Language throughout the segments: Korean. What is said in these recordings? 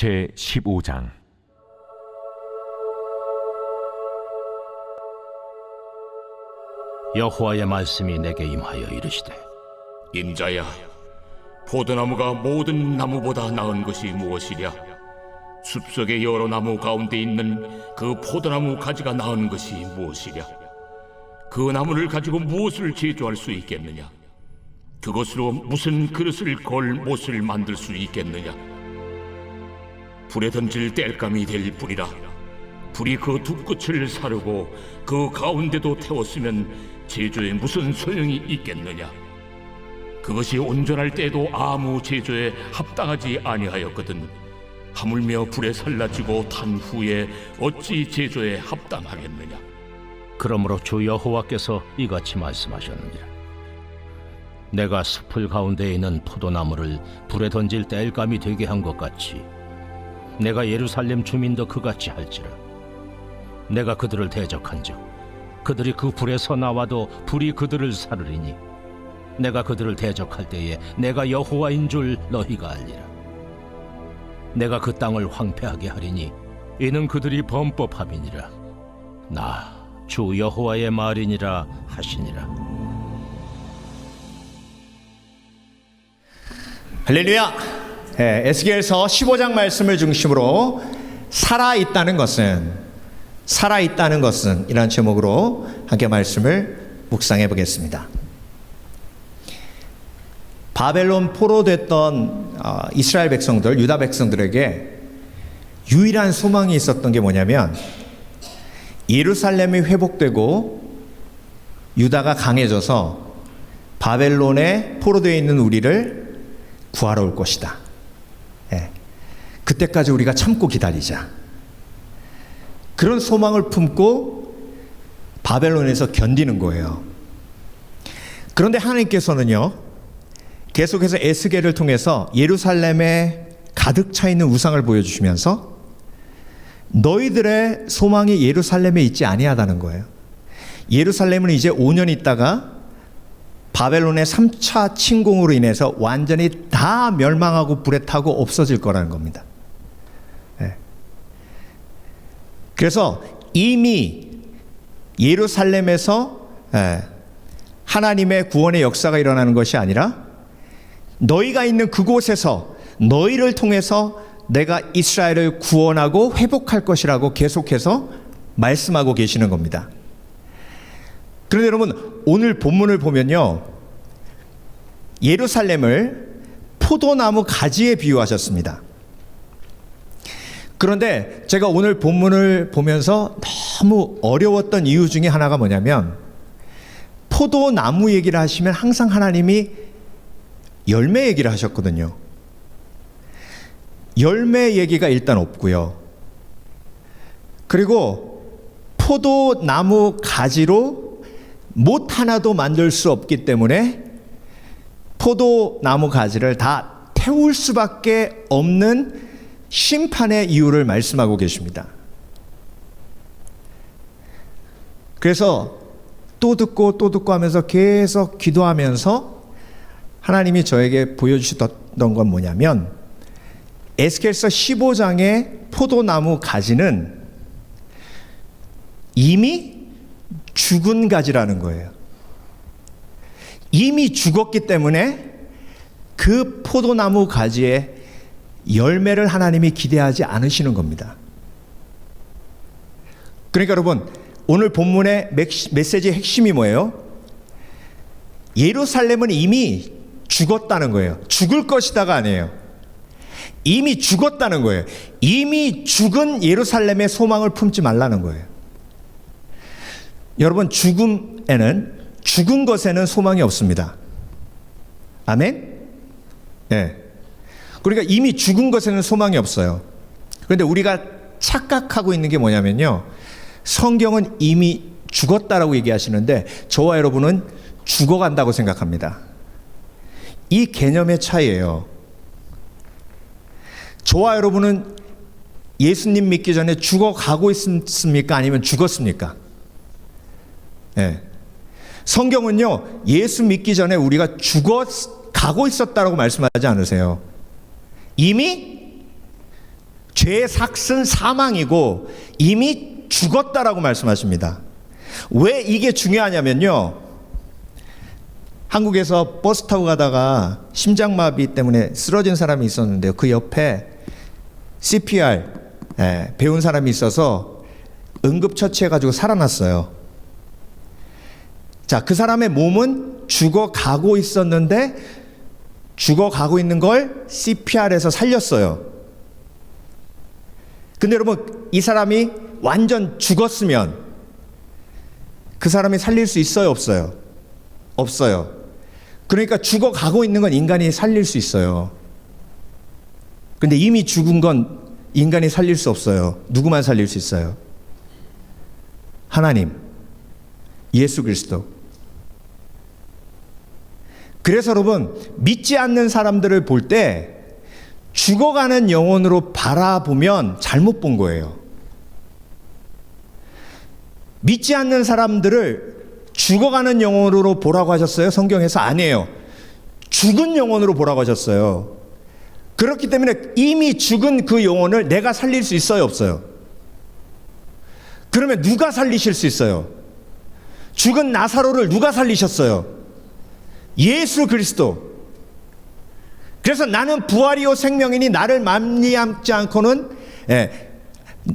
제15장. 여호와의 말씀이 내게 임하여 이르시되, 인자야, 포도나무가 모든 나무보다 나은 것이 무엇이랴? 숲속의 여러 나무 가운데 있는 그 포도나무 가지가 나은 것이 무엇이랴? 그 나무를 가지고 무엇을 제조할 수 있겠느냐? 그것으로 무슨 그릇을 걸 못을 만들 수 있겠느냐? 불에 던질 땔감이 될 불이라. 불이 그 두 끝을 사르고 그 가운데도 태웠으면 제조에 무슨 소용이 있겠느냐? 그것이 온전할 때에도 아무 제조에 합당하지 아니하였거든 하물며 불에 살라지고 탄 후에 어찌 제조에 합당하겠느냐? 그러므로 주 여호와께서 이같이 말씀하셨느니라. 내가 숲을 가운데 있는 포도나무를 불에 던질 땔감이 되게 한 것 같이 내가 예루살렘 주민도 그같이 할지라. 내가 그들을 대적한즉 그들이 그 불에서 나와도 불이 그들을 사르리니 내가 그들을 대적할 때에 내가 여호와인 줄 너희가 알리라. 내가 그 땅을 황폐하게 하리니 이는 그들이 범법함이니라. 나 주 여호와의 말이니라 하시니라. 할렐루야. 에스겔서 15장 말씀을 중심으로 살아있다는 것은 이라는 제목으로 함께 말씀을 묵상해 보겠습니다. 바벨론 포로됐던 이스라엘 백성들, 유다 백성들에게 유일한 소망이 있었던 게 뭐냐면 예루살렘이 회복되고 유다가 강해져서 바벨론에 포로되어 있는 우리를 구하러 올 것이다. 그때까지 우리가 참고 기다리자. 그런 소망을 품고 바벨론에서 견디는 거예요. 그런데 하나님께서는요, 계속해서 에스겔을 통해서 예루살렘에 가득 차 있는 우상을 보여주시면서 너희들의 소망이 예루살렘에 있지 아니하다는 거예요. 예루살렘은 이제 5년 있다가 바벨론의 3차 침공으로 인해서 완전히 다 멸망하고 불에 타고 없어질 거라는 겁니다. 그래서 이미 예루살렘에서 하나님의 구원의 역사가 일어나는 것이 아니라 너희가 있는 그곳에서 너희를 통해서 내가 이스라엘을 구원하고 회복할 것이라고 계속해서 말씀하고 계시는 겁니다. 그런데 여러분, 오늘 본문을 보면요, 예루살렘을 포도나무 가지에 비유하셨습니다. 그런데 제가 오늘 본문을 보면서 너무 어려웠던 이유 중에 하나가 뭐냐면, 포도나무 얘기를 하시면 항상 하나님이 열매 얘기를 하셨거든요. 열매 얘기가 일단 없고요. 그리고 포도나무 가지로 못 하나도 만들 수 없기 때문에 포도나무 가지를 다 태울 수밖에 없는 심판의 이유를 말씀하고 계십니다. 그래서 또 듣고 하면서 계속 기도하면서 하나님이 저에게 보여주셨던 건 뭐냐면, 에스겔서 15장의 포도나무 가지는 이미 죽은 가지라는 거예요. 이미 죽었기 때문에 그 포도나무 가지에 열매를 하나님이 기대하지 않으시는 겁니다. 그러니까 여러분, 오늘 본문의 메시지의 핵심이 뭐예요? 예루살렘은 이미 죽었다는 거예요. 죽을 것이다가 아니에요. 이미 죽었다는 거예요. 이미 죽은 예루살렘의 소망을 품지 말라는 거예요. 여러분, 죽은 것에는 소망이 없습니다. 아멘? 네. 그러니까 이미 죽은 것에는 소망이 없어요. 그런데 우리가 착각하고 있는 게 뭐냐면요, 성경은 이미 죽었다라고 얘기하시는데 저와 여러분은 죽어간다고 생각합니다. 이 개념의 차이예요. 저와 여러분은 예수님 믿기 전에 죽어가고 있습니까? 아니면 죽었습니까? 네. 성경은요, 예수 믿기 전에 우리가 죽어가고 있었다라고 말씀하지 않으세요. 이미 죄의 삭은 사망이고 이미 죽었다라고 말씀하십니다. 왜 이게 중요하냐면요, 한국에서 버스 타고 가다가 심장마비 때문에 쓰러진 사람이 있었는데요, 그 옆에 CPR 배운 사람이 있어서 응급처치해가지고 살아났어요. 자, 그 사람의 몸은 죽어가고 있었는데 죽어가고 있는 걸 CPR에서 살렸어요. 근데 여러분, 이 사람이 완전 죽었으면 그 사람이 살릴 수 있어요, 없어요? 없어요. 그러니까 죽어가고 있는 건 인간이 살릴 수 있어요. 근데 이미 죽은 건 인간이 살릴 수 없어요. 누구만 살릴 수 있어요? 하나님, 예수 그리스도. 그래서 여러분, 믿지 않는 사람들을 볼 때 죽어가는 영혼으로 바라보면 잘못 본 거예요. 믿지 않는 사람들을 죽어가는 영혼으로 보라고 하셨어요? 성경에서 아니에요. 죽은 영혼으로 보라고 하셨어요. 그렇기 때문에 이미 죽은 그 영혼을 내가 살릴 수 있어요, 없어요? 그러면 누가 살리실 수 있어요? 죽은 나사로를 누가 살리셨어요? 예수 그리스도. 그래서 나는 부활이요 생명이니 나를 말미암지 않고는,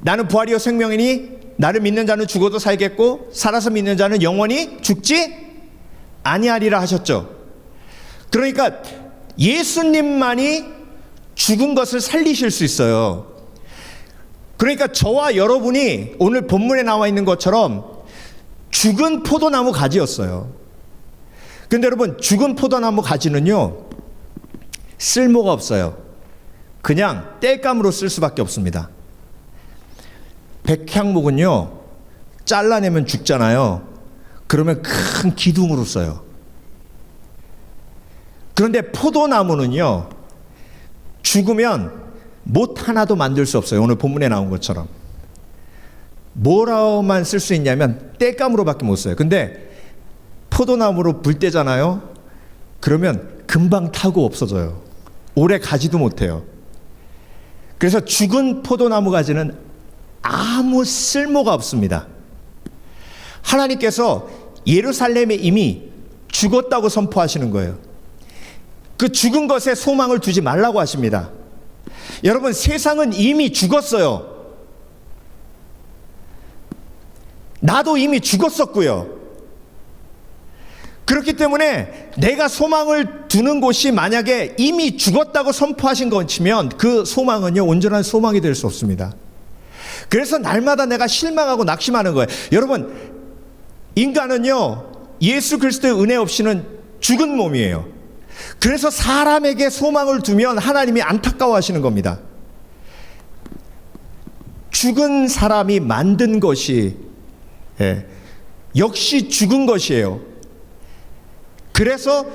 나는 부활이요 생명이니 나를 믿는 자는 죽어도 살겠고 살아서 믿는 자는 영원히 죽지 아니하리라 하셨죠. 그러니까 예수님만이 죽은 것을 살리실 수 있어요. 그러니까 저와 여러분이 오늘 본문에 나와 있는 것처럼 죽은 포도나무 가지였어요. 근데 여러분, 죽은 포도나무 가지는요, 쓸모가 없어요. 그냥 땔감으로 쓸 수밖에 없습니다. 백향목은요, 잘라내면 죽잖아요. 그러면 큰 기둥으로 써요. 그런데 포도나무는요, 죽으면 못 하나도 만들 수 없어요. 오늘 본문에 나온 것처럼. 뭐라고만 쓸 수 있냐면 땔감으로밖에 못 써요. 근데 포도나무로 불 때잖아요. 그러면 금방 타고 없어져요. 오래 가지도 못해요. 그래서 죽은 포도나무 가지는 아무 쓸모가 없습니다. 하나님께서 예루살렘에 이미 죽었다고 선포하시는 거예요. 그 죽은 것에 소망을 두지 말라고 하십니다. 여러분, 세상은 이미 죽었어요. 나도 이미 죽었었고요. 그렇기 때문에 내가 소망을 두는 곳이 만약에 이미 죽었다고 선포하신 것이면 그 소망은요, 온전한 소망이 될 수 없습니다. 그래서 날마다 내가 실망하고 낙심하는 거예요. 여러분, 인간은요, 예수 그리스도의 은혜 없이는 죽은 몸이에요. 그래서 사람에게 소망을 두면 하나님이 안타까워하시는 겁니다. 죽은 사람이 만든 것이 역시 죽은 것이에요. 그래서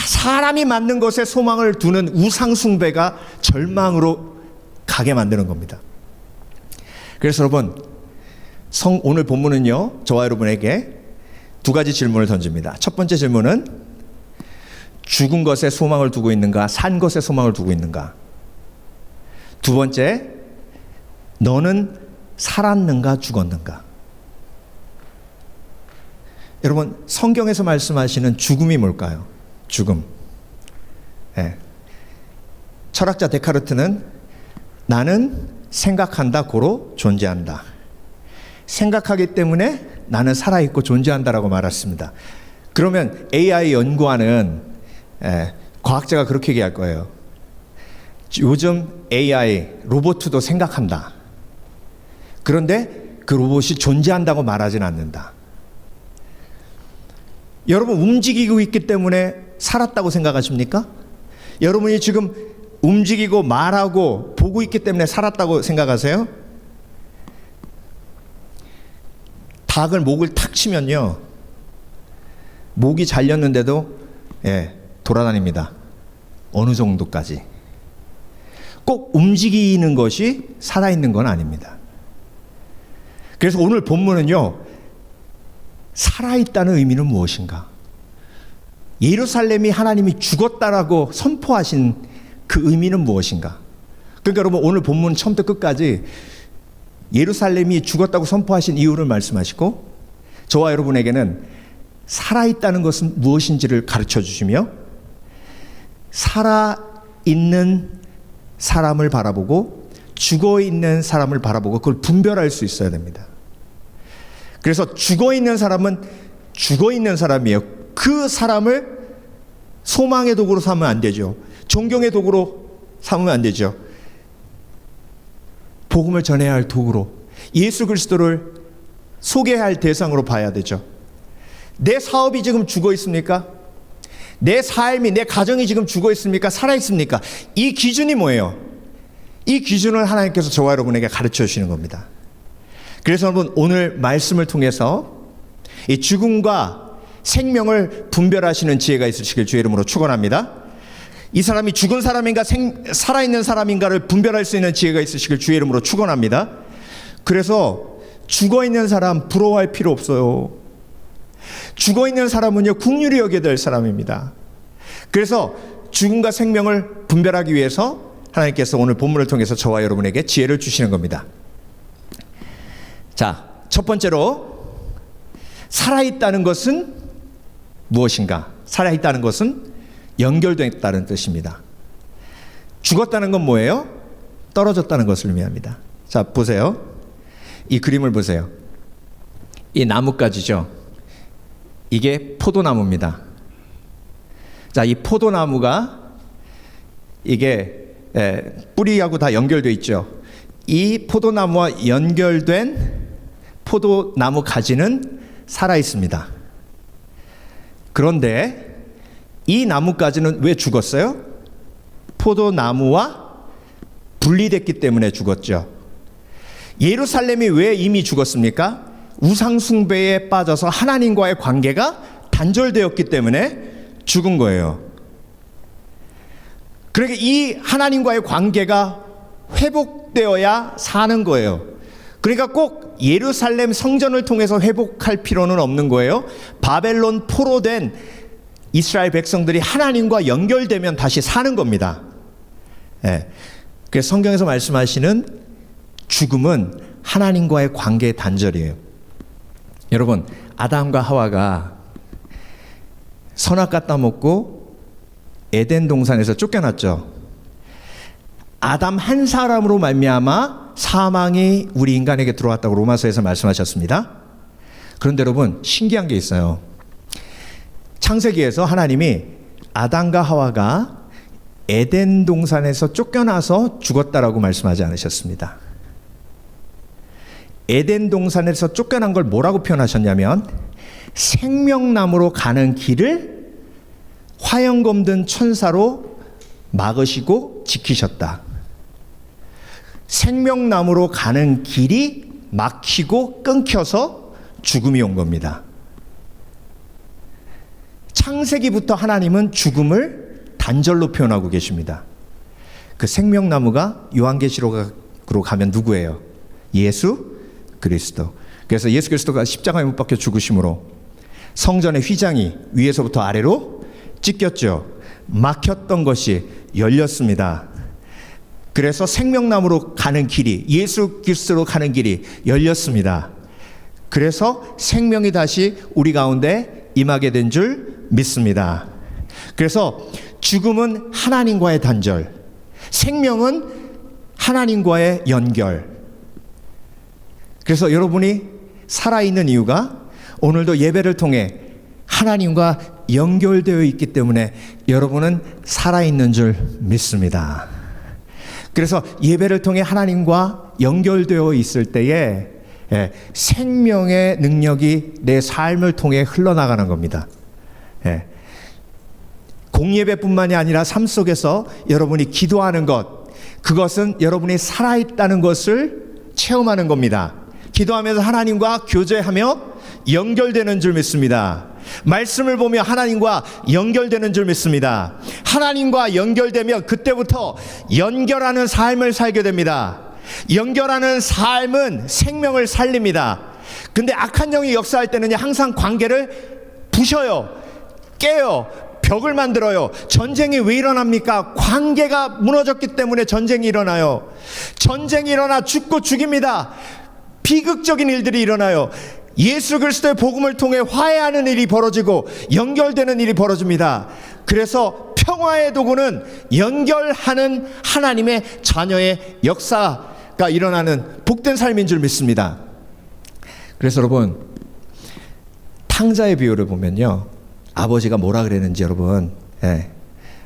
사람이 만든 것에 소망을 두는 우상숭배가 절망으로 가게 만드는 겁니다. 그래서 여러분, 오늘 본문은요, 저와 여러분에게 두 가지 질문을 던집니다. 첫 번째 질문은 죽은 것에 소망을 두고 있는가, 산 것에 소망을 두고 있는가? 두 번째, 너는 살았는가 죽었는가? 여러분, 성경에서 말씀하시는 죽음이 뭘까요? 죽음. 철학자 데카르트는 나는 생각한다, 고로 존재한다. 생각하기 때문에 나는 살아있고 존재한다라고 말했습니다. 그러면 AI 연구하는 과학자가 그렇게 얘기할 거예요. 요즘 AI, 로봇도 생각한다. 그런데 그 로봇이 존재한다고 말하진 않는다. 여러분, 움직이고 있기 때문에 살았다고 생각하십니까? 여러분이 지금 움직이고 말하고 보고 있기 때문에 살았다고 생각하세요? 닭을 목을 탁 치면요, 목이 잘렸는데도 돌아다닙니다. 어느 정도까지. 꼭 움직이는 것이 살아있는 건 아닙니다. 그래서 오늘 본문은요, 살아있다는 의미는 무엇인가? 예루살렘이 하나님이 죽었다라고 선포하신 그 의미는 무엇인가? 그러니까 여러분 오늘 본문 처음부터 끝까지 예루살렘이 죽었다고 선포하신 이유를 말씀하시고 저와 여러분에게는 살아있다는 것은 무엇인지를 가르쳐 주시며 살아있는 사람을 바라보고 죽어있는 사람을 바라보고 그걸 분별할 수 있어야 됩니다. 그래서 죽어있는 사람은 죽어있는 사람이에요. 그 사람을 소망의 도구로 삼으면 안 되죠. 존경의 도구로 삼으면 안 되죠. 복음을 전해야 할 도구로 예수 그리스도를 소개해야 할 대상으로 봐야 되죠. 내 사업이 지금 죽어 있습니까? 내 삶이, 내 가정이 지금 죽어 있습니까? 살아 있습니까? 이 기준이 뭐예요? 이 기준을 하나님께서 저와 여러분에게 가르쳐 주시는 겁니다. 그래서 여러분 오늘 말씀을 통해서 이 죽음과 생명을 분별하시는 지혜가 있으시길 주의 이름으로 축원합니다. 이 사람이 죽은 사람인가 살아있는 사람인가를 분별할 수 있는 지혜가 있으시길 주의 이름으로 축원합니다. 그래서 죽어있는 사람 부러워할 필요 없어요. 죽어있는 사람은요 긍휼히 여겨야 될 사람입니다. 그래서 죽음과 생명을 분별하기 위해서 하나님께서 오늘 본문을 통해서 저와 여러분에게 지혜를 주시는 겁니다. 자, 첫 번째로 살아있다는 것은 무엇인가? 살아있다는 것은 연결됐다는 뜻입니다. 죽었다는 건 뭐예요? 떨어졌다는 것을 의미합니다. 자, 보세요. 이 그림을 보세요. 이 나뭇가지죠. 이게 포도나무입니다. 자, 이 포도나무가 이게 뿌리하고 다 연결되어 있죠. 이 포도나무와 연결된 포도나무 가지는 살아 있습니다. 그런데 이 나뭇가지는 왜 죽었어요? 포도나무와 분리됐기 때문에 죽었죠. 예루살렘이 왜 이미 죽었습니까? 우상 숭배에 빠져서 하나님과의 관계가 단절되었기 때문에 죽은 거예요. 그러니까 이 하나님과의 관계가 회복되어야 사는 거예요. 그러니까 꼭 예루살렘 성전을 통해서 회복할 필요는 없는 거예요. 바벨론 포로된 이스라엘 백성들이 하나님과 연결되면 다시 사는 겁니다. 예. 그래서 성경에서 말씀하시는 죽음은 하나님과의 관계의 단절이에요. 여러분, 아담과 하와가 선악 갖다 먹고 에덴 동산에서 쫓겨났죠. 아담 한 사람으로 말미암아 사망이 우리 인간에게 들어왔다고 로마서에서 말씀하셨습니다. 그런데 여러분 신기한 게 있어요. 창세기에서 하나님이 아담과 하와가 에덴 동산에서 쫓겨나서 죽었다라고 말씀하지 않으셨습니다. 에덴 동산에서 쫓겨난 걸 뭐라고 표현하셨냐면 생명나무로 가는 길을 화영검 든 천사로 막으시고 지키셨다. 생명나무로 가는 길이 막히고 끊겨서 죽음이 온 겁니다. 창세기부터 하나님은 죽음을 단절로 표현하고 계십니다. 그 생명나무가 요한계시록으로 가면 누구예요? 예수 그리스도. 그래서 예수 그리스도가 십자가에 못 박혀 죽으심으로 성전의 휘장이 위에서부터 아래로 찢겼죠. 막혔던 것이 열렸습니다. 그래서 생명나무로 가는 길이, 예수 그리스도로 가는 길이 열렸습니다. 그래서 생명이 다시 우리 가운데 임하게 된 줄 믿습니다. 그래서 죽음은 하나님과의 단절, 생명은 하나님과의 연결. 그래서 여러분이 살아있는 이유가 오늘도 예배를 통해 하나님과 연결되어 있기 때문에 여러분은 살아있는 줄 믿습니다. 그래서 예배를 통해 하나님과 연결되어 있을 때에 생명의 능력이 내 삶을 통해 흘러나가는 겁니다. 공예배뿐만이 아니라 삶 속에서 여러분이 기도하는 것, 그것은 여러분이 살아있다는 것을 체험하는 겁니다. 기도하면서 하나님과 교제하며 연결되는 줄 믿습니다. 말씀을 보며 하나님과 연결되는 줄 믿습니다. 하나님과 연결되면 그때부터 연결하는 삶을 살게 됩니다. 연결하는 삶은 생명을 살립니다. 근데 악한 영이 역사할 때는 항상 관계를 부셔요, 깨요, 벽을 만들어요. 전쟁이 왜 일어납니까? 관계가 무너졌기 때문에 전쟁이 일어나요. 전쟁이 일어나 죽고 죽입니다. 비극적인 일들이 일어나요. 예수 그리스도의 복음을 통해 화해하는 일이 벌어지고 연결되는 일이 벌어집니다. 그래서 평화의 도구는 연결하는 하나님의 자녀의 역사가 일어나는 복된 삶인 줄 믿습니다. 그래서 여러분, 탕자의 비유를 보면요, 아버지가 뭐라 그랬는지 여러분,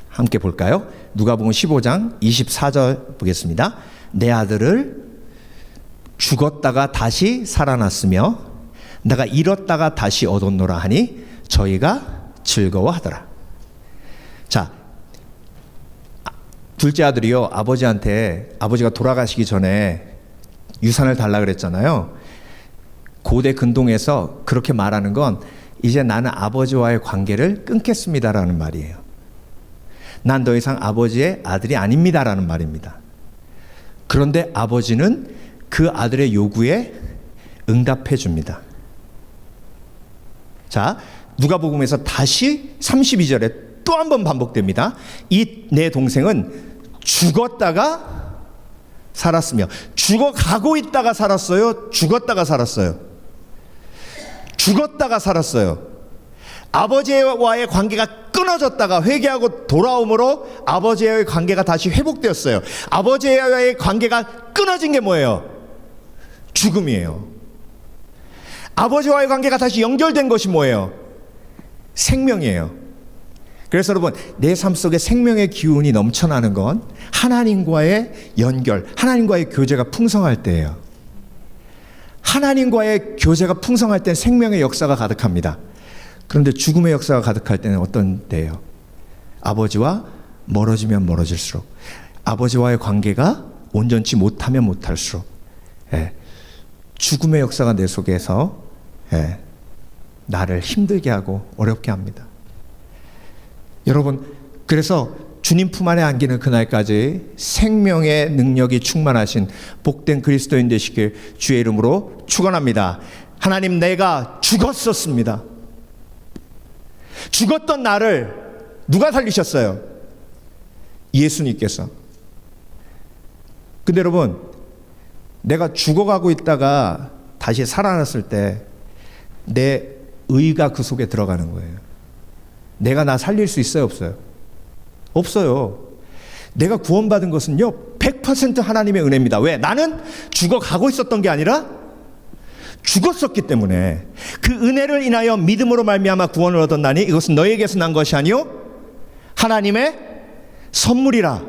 함께 볼까요? 누가복음 15장 24절 보겠습니다. 내 아들을 죽었다가 다시 살아났으며 내가 잃었다가 다시 얻었노라 하니 저희가 즐거워하더라. 자, 둘째 아들이요, 아버지한테, 아버지가 돌아가시기 전에 유산을 달라 그랬잖아요. 고대 근동에서 그렇게 말하는 건 이제 나는 아버지와의 관계를 끊겠습니다라는 말이에요. 난 더 이상 아버지의 아들이 아닙니다라는 말입니다. 그런데 아버지는 그 아들의 요구에 응답해 줍니다. 자, 누가복음에서 다시 32절에 또 한 번 반복됩니다. 이 내 동생은 죽었다가 살았으며, 죽어가고 있다가 살았어요? 죽었다가 살았어요? 죽었다가 살았어요. 아버지와의 관계가 끊어졌다가 회개하고 돌아옴으로 아버지와의 관계가 다시 회복되었어요. 아버지와의 관계가 끊어진 게 뭐예요? 죽음이에요. 아버지와의 관계가 다시 연결된 것이 뭐예요? 생명이에요. 그래서 여러분, 내 삶 속에 생명의 기운이 넘쳐나는 건 하나님과의 연결, 하나님과의 교제가 풍성할 때예요. 하나님과의 교제가 풍성할 때는 생명의 역사가 가득합니다. 그런데 죽음의 역사가 가득할 때는 어떤 때예요? 아버지와 멀어지면 멀어질수록, 아버지와의 관계가 온전치 못하면 못할수록, 죽음의 역사가 내 속에서 나를 힘들게 하고 어렵게 합니다. 여러분, 그래서 주님 품 안에 안기는 그날까지 생명의 능력이 충만하신 복된 그리스도인 되시길 주의 이름으로 축원합니다. 하나님, 내가 죽었었습니다. 죽었던 나를 누가 살리셨어요? 예수님께서. 근데 여러분, 내가 죽어가고 있다가 다시 살아났을 때 내 의가 그 속에 들어가는 거예요. 내가 나 살릴 수 있어요, 없어요? 없어요. 내가 구원받은 것은요, 100% 하나님의 은혜입니다. 왜? 나는 죽어가고 있었던 게 아니라 죽었었기 때문에. 그 은혜를 인하여 믿음으로 말미암아 구원을 얻었나니 이것은 너희에게서 난 것이 아니요 하나님의 선물이라.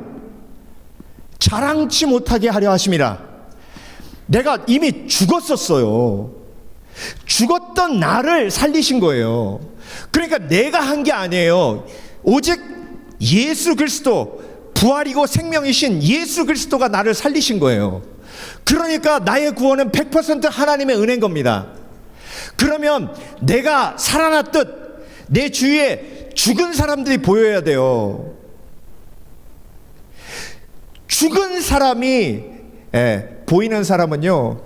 자랑치 못하게 하려 하심이라. 내가 이미 죽었었어요. 죽었던 나를 살리신 거예요. 그러니까 내가 한 게 아니에요. 오직 예수 그리스도, 부활이고 생명이신 예수 그리스도가 나를 살리신 거예요. 그러니까 나의 구원은 100% 하나님의 은혜인 겁니다. 그러면 내가 살아났듯 내 주위에 죽은 사람들이 보여야 돼요. 죽은 사람이 보이는 사람은요,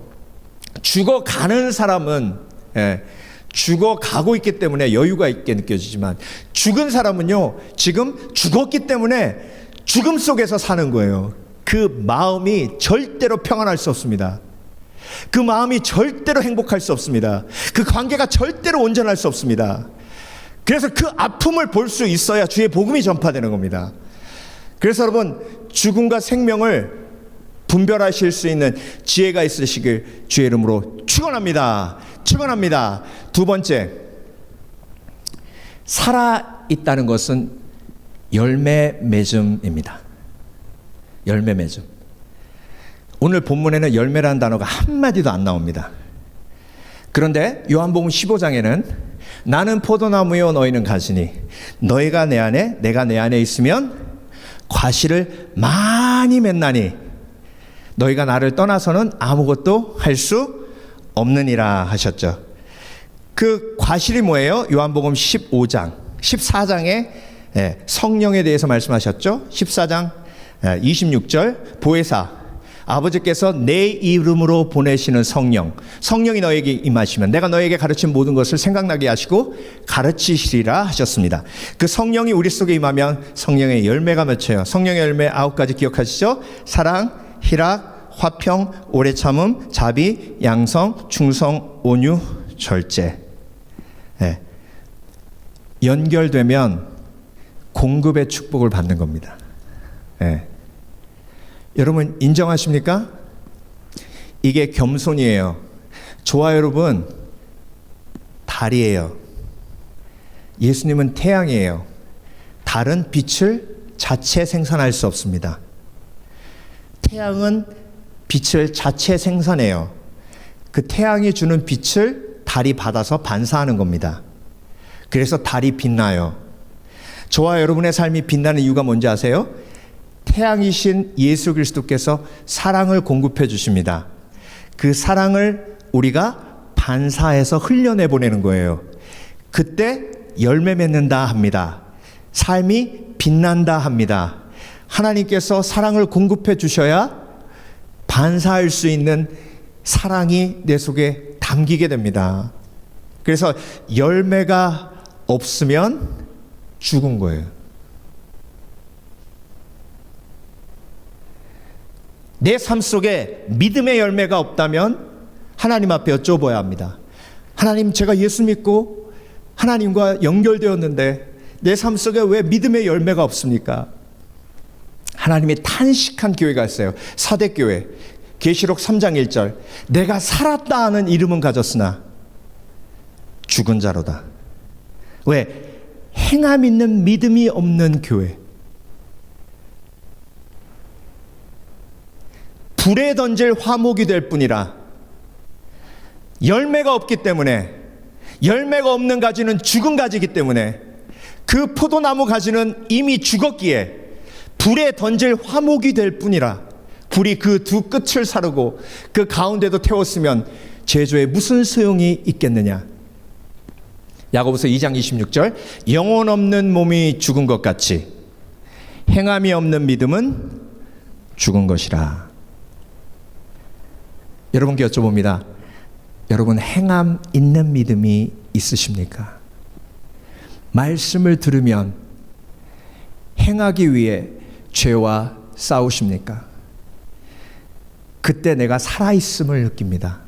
죽어가는 사람은 죽어가고 있기 때문에 여유가 있게 느껴지지만, 죽은 사람은요, 지금 죽었기 때문에 죽음 속에서 사는 거예요. 그 마음이 절대로 평안할 수 없습니다. 그 마음이 절대로 행복할 수 없습니다. 그 관계가 절대로 온전할 수 없습니다. 그래서 그 아픔을 볼 수 있어야 주의 복음이 전파되는 겁니다. 그래서 여러분, 죽음과 생명을 분별하실 수 있는 지혜가 있으시길 주의 이름으로 축원합니다. 축원합니다. 두 번째, 살아있다는 것은 열매 맺음입니다. 열매 맺음. 오늘 본문에는 열매라는 단어가 한마디도 안 나옵니다. 그런데 요한복음 15장에는 나는 포도나무요 너희는 가지니 너희가 내 안에 내가 내 안에 있으면 과실을 많이 맺나니 너희가 나를 떠나서는 아무것도 할 수 없느니라 하셨죠. 그 과실이 뭐예요? 요한복음 15장 14장에 성령에 대해서 말씀하셨죠. 14장 26절 보혜사 아버지께서 내 이름으로 보내시는 성령, 성령이 너에게 임하시면 내가 너에게 가르친 모든 것을 생각나게 하시고 가르치시리라 하셨습니다. 그 성령이 우리 속에 임하면 성령의 열매가 맺혀요. 성령의 열매 9가지 기억하시죠? 사랑, 희락, 화평, 오래 참음, 자비, 양성, 충성, 온유, 절제. 네. 연결되면 공급의 축복을 받는 겁니다. 네. 여러분 인정하십니까? 이게 겸손이에요. 저와 여러분 달이에요. 예수님은 태양이에요. 달은 빛을 자체 생산할 수 없습니다. 태양은 빛을 자체 생산해요. 그 태양이 주는 빛을 달이 받아서 반사하는 겁니다. 그래서 달이 빛나요. 저와 여러분의 삶이 빛나는 이유가 뭔지 아세요? 태양이신 예수 그리스도께서 사랑을 공급해 주십니다. 그 사랑을 우리가 반사해서 흘려내 보내는 거예요. 그때 열매 맺는다 합니다. 삶이 빛난다 합니다. 하나님께서 사랑을 공급해 주셔야 반사할 수 있는 사랑이 내 속에 담기게 됩니다. 그래서 열매가 없으면 죽은 거예요. 내 삶 속에 믿음의 열매가 없다면 하나님 앞에 여쭤봐야 합니다. 하나님, 제가 예수 믿고 하나님과 연결되었는데 내 삶 속에 왜 믿음의 열매가 없습니까? 하나님이 탄식한 교회가 있어요. 사대교회. 계시록 3장 1절. 내가 살았다 하는 이름은 가졌으나 죽은 자로다. 왜? 행함 있는 믿음이 없는 교회. 불에 던질 화목이 될 뿐이라 열매가 없기 때문에, 열매가 없는 가지는 죽은 가지이기 때문에 그 포도나무 가지는 이미 죽었기에 불에 던질 화목이 될 뿐이라. 불이 그 두 끝을 사르고 그 가운데도 태웠으면 제조에 무슨 소용이 있겠느냐. 야고보서 2장 26절. 영혼 없는 몸이 죽은 것 같이 행함이 없는 믿음은 죽은 것이라. 여러분께 여쭤봅니다. 여러분 행함 있는 믿음이 있으십니까? 말씀을 들으면 행하기 위해 죄와 싸우십니까? 그때 내가 살아있음을 느낍니다.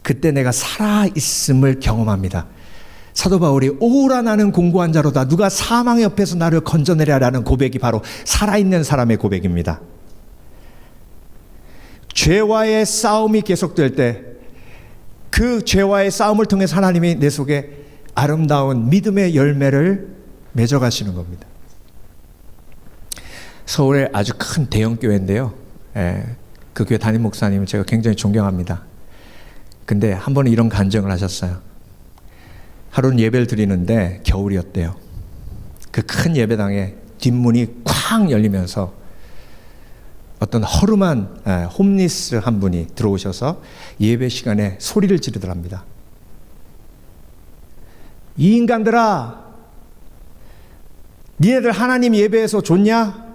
그때 내가 살아있음을 경험합니다. 사도 바울이 오라 나는 공고한 자로다. 누가 사망의 옆에서 나를 건져내랴라는 고백이 바로 살아있는 사람의 고백입니다. 죄와의 싸움이 계속될 때 그 죄와의 싸움을 통해서 하나님이 내 속에 아름다운 믿음의 열매를 맺어가시는 겁니다. 서울에 아주 큰 대형 교회인데요. 그 교회 담임 목사님을 제가 굉장히 존경합니다. 근데 한 번은 이런 간증을 하셨어요. 하루는 예배를 드리는데 겨울이었대요. 그 큰 예배당에 뒷문이 쾅 열리면서 어떤 허름한 홈리스 한 분이 들어오셔서 예배 시간에 소리를 지르더랍니다. 이 인간들아, 니네들 하나님 예배에서 좋냐?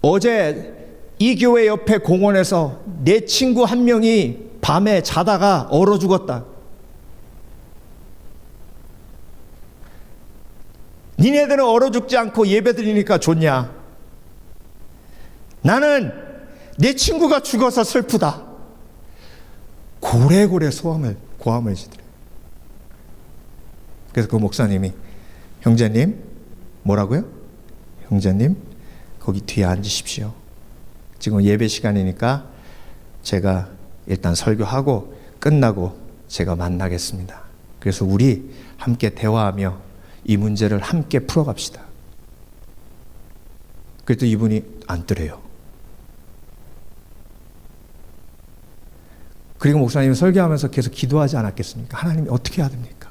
어제 이 교회 옆에 공원에서 내 친구 한 명이 밤에 자다가 얼어 죽었다. 니네들은 얼어 죽지 않고 예배 드리니까 좋냐? 나는 내 친구가 죽어서 슬프다. 고래고래 고함을 지더래요. 그래서 그 목사님이, 형제님, 뭐라고요? 형제님, 거기 뒤에 앉으십시오. 지금 예배 시간이니까 제가 일단 설교하고 끝나고 제가 만나겠습니다. 그래서 우리 함께 대화하며 이 문제를 함께 풀어갑시다. 그랬더니 이분이 앉더래요. 그리고 목사님이 설교하면서 계속 기도하지 않았겠습니까? 하나님이 어떻게 해야 됩니까?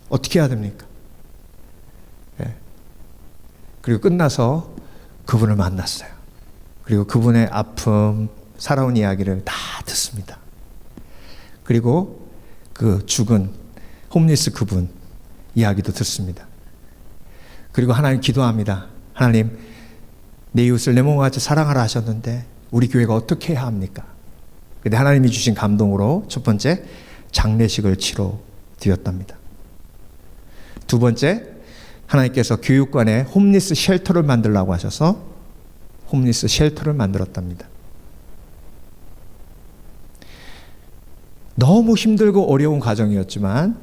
어떻게 해야 됩니까? 네. 그리고 끝나서 그분을 만났어요. 그리고 그분의 아픔, 살아온 이야기를 다 듣습니다. 그리고 그 죽은 홈리스 그분 이야기도 듣습니다. 그리고 하나님 기도합니다. 하나님, 내 이웃을 내 몸과 같이 사랑하라 하셨는데 우리 교회가 어떻게 해야 합니까? 근데 하나님이 주신 감동으로 첫 번째, 장례식을 치러 드렸답니다. 두 번째, 하나님께서 교육관에 홈리스 쉘터를 만들라고 하셔서 홈리스 쉘터를 만들었답니다. 너무 힘들고 어려운 과정이었지만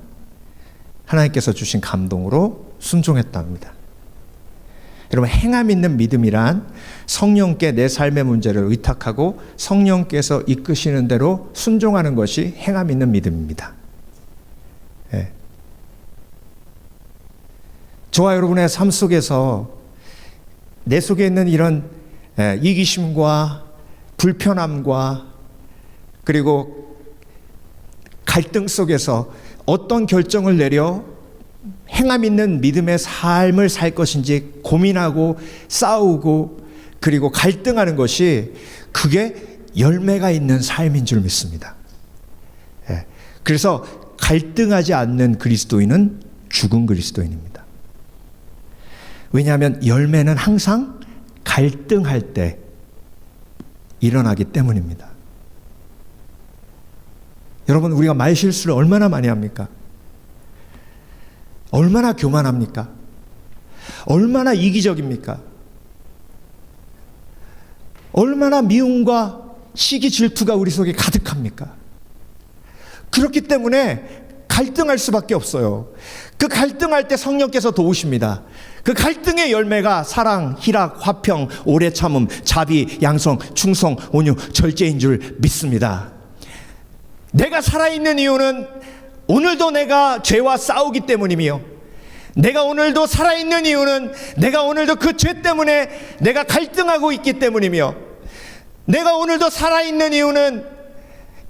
하나님께서 주신 감동으로 순종했답니다. 여러분, 행함 있는 믿음이란 성령께 내 삶의 문제를 의탁하고 성령께서 이끄시는 대로 순종하는 것이 행함 있는 믿음입니다. 네. 저와 여러분의 삶 속에서 내 속에 있는 이런 이기심과 불편함과 그리고 갈등 속에서 어떤 결정을 내려 행함 있는 믿음의 삶을 살 것인지 고민하고 싸우고 그리고 갈등하는 것이 그게 열매가 있는 삶인 줄 믿습니다. 그래서 갈등하지 않는 그리스도인은 죽은 그리스도인입니다. 왜냐하면 열매는 항상 갈등할 때 일어나기 때문입니다. 여러분, 우리가 말 실수를 얼마나 많이 합니까? 얼마나 교만합니까? 얼마나 이기적입니까? 얼마나 미움과 시기 질투가 우리 속에 가득합니까? 그렇기 때문에 갈등할 수밖에 없어요. 그 갈등할 때 성령께서 도우십니다. 그 갈등의 열매가 사랑, 희락, 화평, 오래 참음, 자비, 양성, 충성, 온유, 절제인 줄 믿습니다. 내가 살아있는 이유는 오늘도 내가 죄와 싸우기 때문이며, 내가 오늘도 살아있는 이유는 내가 오늘도 그 죄 때문에 내가 갈등하고 있기 때문이며, 내가 오늘도 살아있는 이유는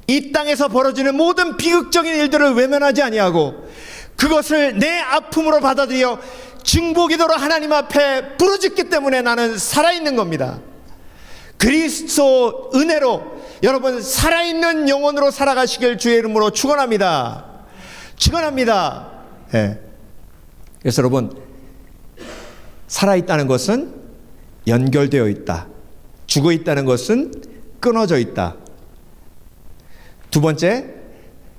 이 땅에서 벌어지는 모든 비극적인 일들을 외면하지 아니하고 그것을 내 아픔으로 받아들여 증보기도로 하나님 앞에 부르짖기 때문에 나는 살아있는 겁니다. 그리스도 은혜로 여러분 살아있는 영혼으로 살아가시길 주의 이름으로 축원합니다. 축원합니다. 네. 그래서 여러분, 살아있다는 것은 연결되어 있다. 죽어있다는 것은 끊어져 있다. 두 번째,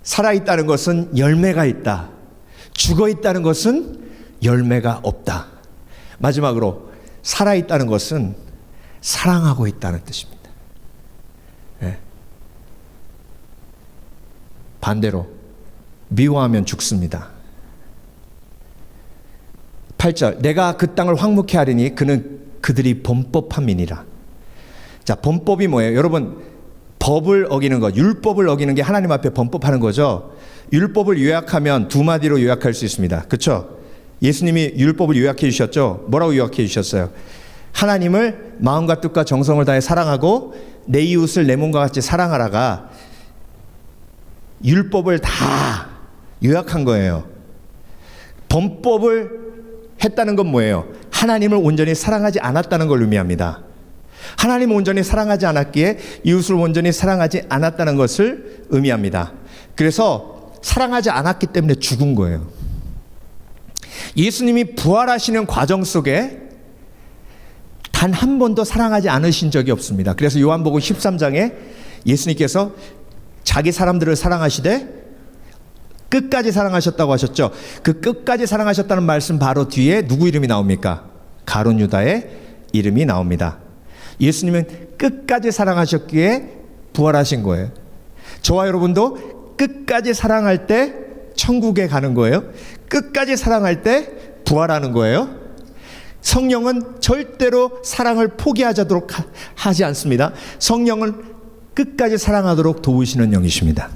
살아있다는 것은 열매가 있다. 죽어있다는 것은 열매가 없다. 마지막으로, 살아있다는 것은 사랑하고 있다는 뜻입니다. 네. 반대로 미워하면 죽습니다. 8절, 내가 그 땅을 황무케 하리니 그는 그들이 범법함이니라. 자, 범법이 뭐예요? 여러분, 법을 어기는 것, 율법을 어기는 게 하나님 앞에 범법하는 거죠. 율법을 요약하면 두 마디로 요약할 수 있습니다. 그렇죠? 예수님이 율법을 요약해 주셨죠? 뭐라고 요약해 주셨어요? 하나님을 마음과 뜻과 정성을 다해 사랑하고 내 이웃을 내 몸과 같이 사랑하라가 율법을 다 요약한 거예요. 범법을 했다는 건 뭐예요? 하나님을 온전히 사랑하지 않았다는 걸 의미합니다. 하나님을 온전히 사랑하지 않았기에 이웃을 온전히 사랑하지 않았다는 것을 의미합니다. 그래서 사랑하지 않았기 때문에 죽은 거예요. 예수님이 부활하시는 과정 속에 단 한 번도 사랑하지 않으신 적이 없습니다. 그래서 요한복음 13장에 예수님께서 자기 사람들을 사랑하시되 끝까지 사랑하셨다고 하셨죠. 그 끝까지 사랑하셨다는 말씀 바로 뒤에 누구 이름이 나옵니까? 가룟 유다의 이름이 나옵니다. 예수님은 끝까지 사랑하셨기에 부활하신 거예요. 저와 여러분도 끝까지 사랑할 때 천국에 가는 거예요. 끝까지 사랑할 때 부활하는 거예요. 성령은 절대로 사랑을 포기하도록 하지 않습니다. 성령은 끝까지 사랑하도록 도우시는 영이십니다.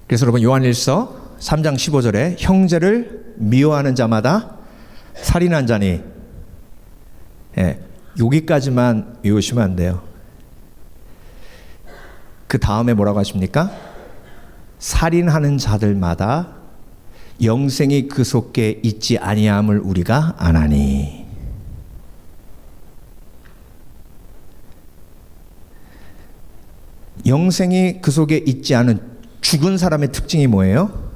그래서 여러분, 요한일서 3장 15절에 형제를 미워하는 자마다 살인한 자니, 여기까지만 외우시면 안 돼요. 그 다음에 뭐라고 하십니까? 살인하는 자들마다 영생이 그 속에 있지 아니함을 우리가 아나니. 영생이 그 속에 있지 않은 죽은 사람의 특징이 뭐예요?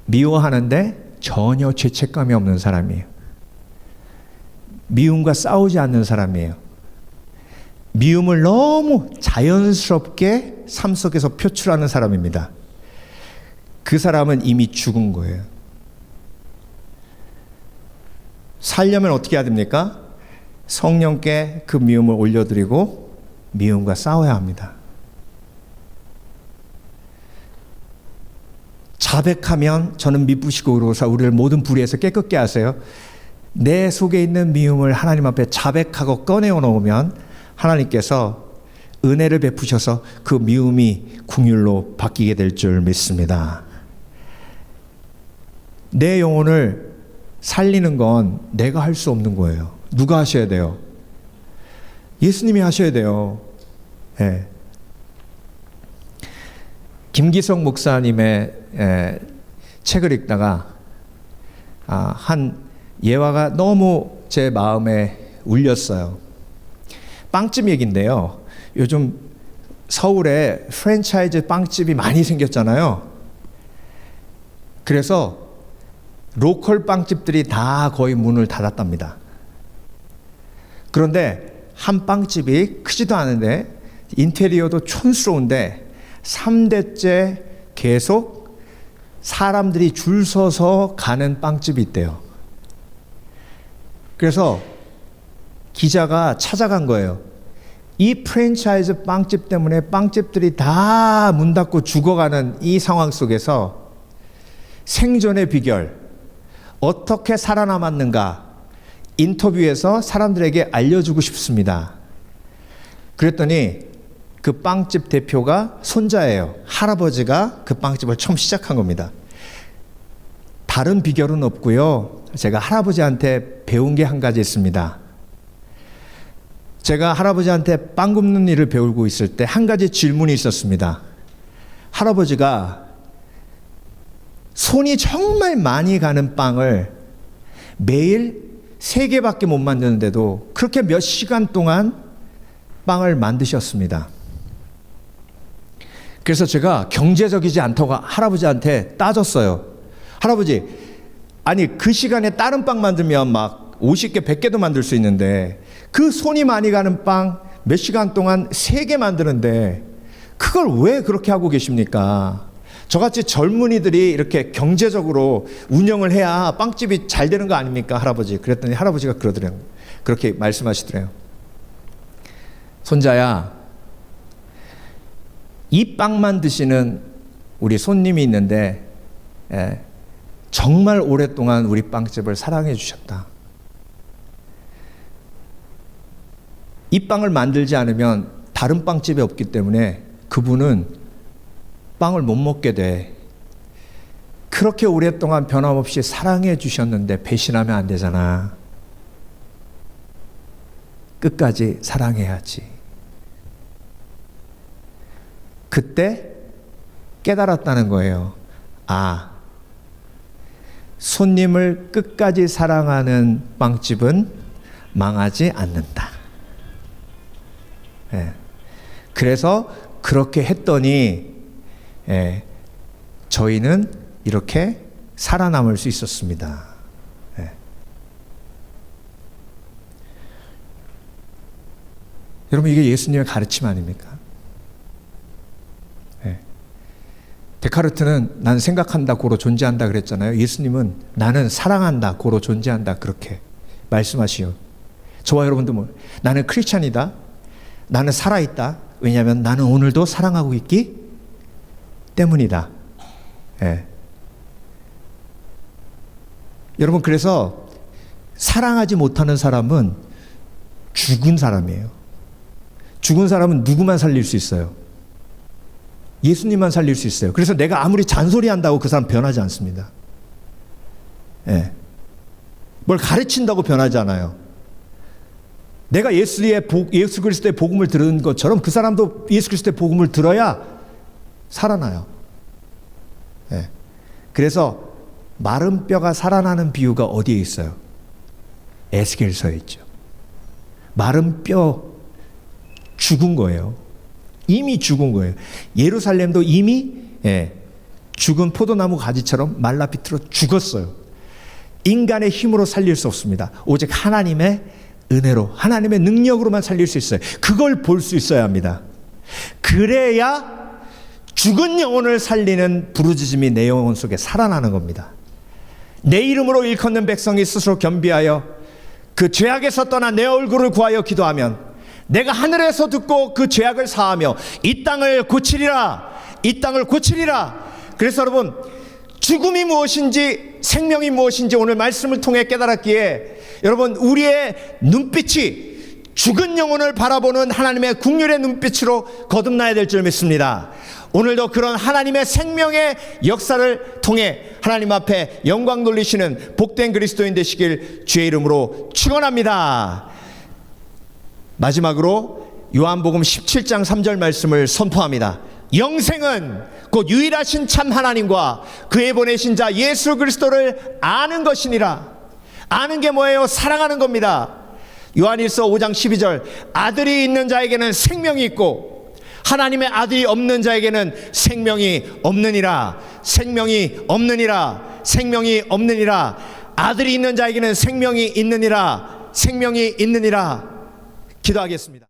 미워하는데 전혀 죄책감이 없는 사람이에요. 미움과 싸우지 않는 사람이에요. 미움을 너무 자연스럽게 삶 속에서 표출하는 사람입니다. 그 사람은 이미 죽은 거예요. 살려면 어떻게 해야 됩니까? 성령께 그 미움을 올려드리고 미움과 싸워야 합니다. 자백하면 저는 미쁘시고 의로우사 우리를 모든 불의에서 깨끗게 하세요. 내 속에 있는 미움을 하나님 앞에 자백하고 꺼내어 놓으면 하나님께서 은혜를 베푸셔서 그 미움이 긍휼로 바뀌게 될 줄 믿습니다. 내 영혼을 살리는 건 내가 할 수 없는 거예요. 누가 하셔야 돼요? 예수님이 하셔야 돼요. 예. 김기성 목사님의 책을 읽다가 한 예화가 너무 제 마음에 울렸어요. 빵집 얘기인데요. 요즘 서울에 프랜차이즈 빵집이 많이 생겼잖아요. 그래서 로컬 빵집들이 다 거의 문을 닫았답니다. 그런데 한 빵집이 크지도 않은데 인테리어도 촌스러운데 3대째 계속 사람들이 줄 서서 가는 빵집이 있대요. 그래서 기자가 찾아간 거예요. 이 프랜차이즈 빵집 때문에 빵집들이 다 문 닫고 죽어가는 이 상황 속에서 생존의 비결, 어떻게 살아남았는가 인터뷰에서 사람들에게 알려주고 싶습니다. 그랬더니 그 빵집 대표가 손자예요. 할아버지가 그 빵집을 처음 시작한 겁니다. 다른 비결은 없고요. 제가 할아버지한테 배운 게 한 가지 있습니다. 제가 할아버지한테 빵 굽는 일을 배우고 있을 때 한 가지 질문이 있었습니다. 할아버지가 손이 정말 많이 가는 빵을 매일 3개밖에 못 만드는데도 그렇게 몇 시간 동안 빵을 만드셨습니다. 그래서 제가 경제적이지 않다고 할아버지한테 따졌어요. 할아버지, 아니 그 시간에 다른 빵 만들면 막 50개, 100개도 만들 수 있는데 그 손이 많이 가는 빵 몇 시간 동안 3개 만드는데 그걸 왜 그렇게 하고 계십니까? 저같이 젊은이들이 이렇게 경제적으로 운영을 해야 빵집이 잘 되는 거 아닙니까, 할아버지? 그랬더니 할아버지가 그러더래요. 그렇게 말씀하시더래요. 손자야, 이 빵만 드시는 우리 손님이 있는데 정말 오랫동안 우리 빵집을 사랑해 주셨다. 이 빵을 만들지 않으면 다른 빵집이 없기 때문에 그분은 빵을 못 먹게 돼. 그렇게 오랫동안 변함없이 사랑해 주셨는데 배신하면 안 되잖아. 끝까지 사랑해야지. 그때 깨달았다는 거예요. 아, 손님을 끝까지 사랑하는 빵집은 망하지 않는다. 예. 그래서 그렇게 했더니 저희는 이렇게 살아남을 수 있었습니다. 예. 여러분, 이게 예수님의 가르침 아닙니까? 예. 데카르트는 난 생각한다 고로 존재한다 그랬잖아요. 예수님은 나는 사랑한다 고로 존재한다 그렇게 말씀하시요. 저와 여러분도 뭐 나는 크리스찬이다, 나는 살아있다. 왜냐하면 나는 오늘도 사랑하고 있기 때문이다. 예. 여러분, 그래서 사랑하지 못하는 사람은 죽은 사람이에요. 죽은 사람은 누구만 살릴 수 있어요? 예수님만 살릴 수 있어요. 그래서 내가 아무리 잔소리한다고 그 사람 변하지 않습니다. 예. 뭘 가르친다고 변하지 않아요. 내가 예수 그리스도의 복음을 들은 것처럼 그 사람도 예수 그리스도의 복음을 들어야 살아나요. 예. 그래서 마른 뼈가 살아나는 비유가 어디에 있어요? 에스겔서에 있죠. 마른 뼈 죽은 거예요. 이미 죽은 거예요. 예루살렘도 이미 죽은 포도나무 가지처럼 말라 비틀어 죽었어요. 인간의 힘으로 살릴 수 없습니다. 오직 하나님의 은혜로 하나님의 능력으로만 살릴 수 있어요. 그걸 볼 수 있어야 합니다. 그래야 죽은 영혼을 살리는 부르짖음이 내 영혼 속에 살아나는 겁니다. 내 이름으로 일컫는 백성이 스스로 겸비하여 그 죄악에서 떠나 내 얼굴을 구하여 기도하면 내가 하늘에서 듣고 그 죄악을 사하며 이 땅을 고치리라. 이 땅을 고치리라. 그래서 여러분, 죽음이 무엇인지 생명이 무엇인지 오늘 말씀을 통해 깨달았기에 여러분, 우리의 눈빛이 죽은 영혼을 바라보는 하나님의 긍휼의 눈빛으로 거듭나야 될 줄 믿습니다. 오늘도 그런 하나님의 생명의 역사를 통해 하나님 앞에 영광 돌리시는 복된 그리스도인 되시길 주의 이름으로 축원합니다. 마지막으로 요한복음 17장 3절 말씀을 선포합니다. 영생은 곧 유일하신 참 하나님과 그의 보내신 자 예수 그리스도를 아는 것이니라. 아는 게 뭐예요? 사랑하는 겁니다. 요한일서 5장 12절 아들이 있는 자에게는 생명이 있고 하나님의 아들이 없는 자에게는 생명이 없느니라. 생명이 없느니라. 생명이 없느니라. 아들이 있는 자에게는 생명이 있느니라. 생명이 있느니라. 기도하겠습니다.